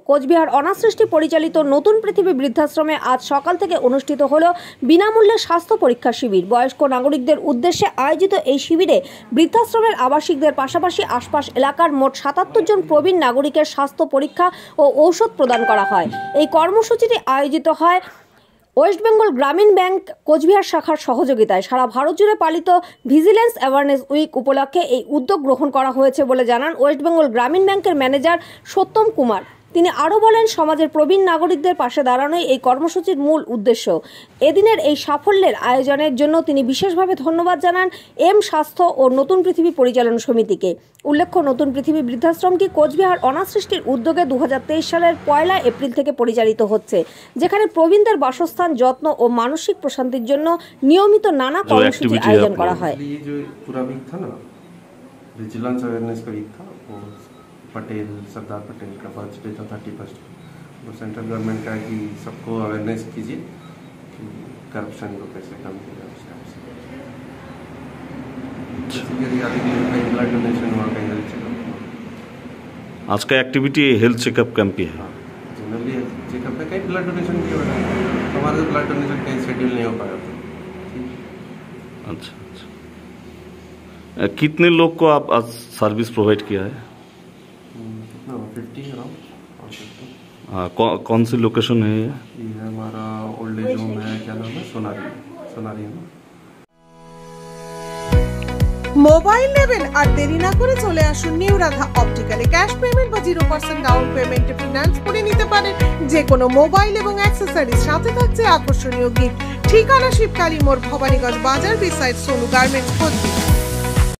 কোচবিহার অনাথ সৃষ্টি পরিচালিত নতুন পৃথিবী বৃদ্ধাশ্রমে আজ সকাল থেকে অনুষ্ঠিত হলো বিনামূল্যে স্বাস্থ্য পরীক্ষা শিবির। বয়স্ক নাগরিকদের উদ্দেশ্যে আয়োজিত এই শিবিরে বৃদ্ধাশ্রমের আবাসিকদের পাশাপাশি আশপাশ এলাকার মোট ৭৭ জন প্রবীণ নাগরিকের স্বাস্থ্য পরীক্ষা ও ঔষধ প্রদান করা হয়। এই কর্মসূচিটি আয়োজিত হয় ওয়েস্ট বেঙ্গল গ্রামীণ ব্যাংক কোচবিহার শাখার সহযোগিতায়। সারা ভারত জুড়ে পালিত ভিজিলেন্স অ্যাওয়ারনেস উইক উপলক্ষে এই উদ্যোগ গ্রহণ করা হয়েছে বলে জানান ওয়েস্ট বেঙ্গল গ্রামীণ ব্যাংকের ম্যানেজার সত্যম কুমার। তিনি আরও বলেন, সমাজের প্রবীণ নাগরিকদের পাশে দাঁড়ানোই এই কর্মসূচির মূল উদ্দেশ্য। এদিনের এই সাফল্যের আয়োজনের জন্য তিনি বিশেষভাবে ধন্যবাদ জানান এম স্বাস্থ্য ও নতুন পৃথিবী পরিচালন সমিতিকে। উল্লেখ্য, নতুন পৃথিবী বৃদ্ধাশ্রমটি কোচবিহার অনাথ সৃষ্টির উদ্যোগে 2023 সালের 1 এপ্রিল থেকে পরিচালিত হচ্ছে, যেখানে প্রবীণদের বাসস্থান, যত্ন ও মানসিক প্রশান্তির জন্য নিয়মিত নানা কর্মসূচি আয়োজন করা হয়। पटेल सरदार पटेल का बर्थडे था 31 वो सेंट्रल गवर्नमेंट का कि सबको अवेयरनेस कीजिए कि करप्शन को कैसे कम किया जाए। कहीं ब्लड डोनेशन हुआ, कहीं हेल्थ चेकअप हुआ। आज का एक्टिविटी हेल्थ चेकअप कैंप ही है। जनरली चेकअप है, कहीं ब्लड डोनेशन की वजह हमारे तो ब्लड डोनेशन कहीं शेड्यूल नहीं हो पाया था। अच्छा, कितने लोग को आप आज सर्विस प्रोवाइड किया है? 50 अराउंड। हाँ, कौन सी लोकेशन है ये? हमारा ओल्ड एज होम है, क्या नाम है, सोनारी है। মোবাইল নেবেন আর দেরি না করে চলে আসুন নিউ রাধা অপটিক্যালে। ক্যাশ পেমেন্ট বা 0% ডাউন পেমেন্টে ফিনান্স করে নিতে পারেন যে কোনো মোবাইল এবং অ্যাক্সেসরিজ, সাথে থাকছে আকর্ষণীয় গিফট। ঠিকানা শিবকালী মোড়, ভবানীগঞ্জ বাজার, বিসাইড সোনু গার্মেন্টস, কোচবিহার।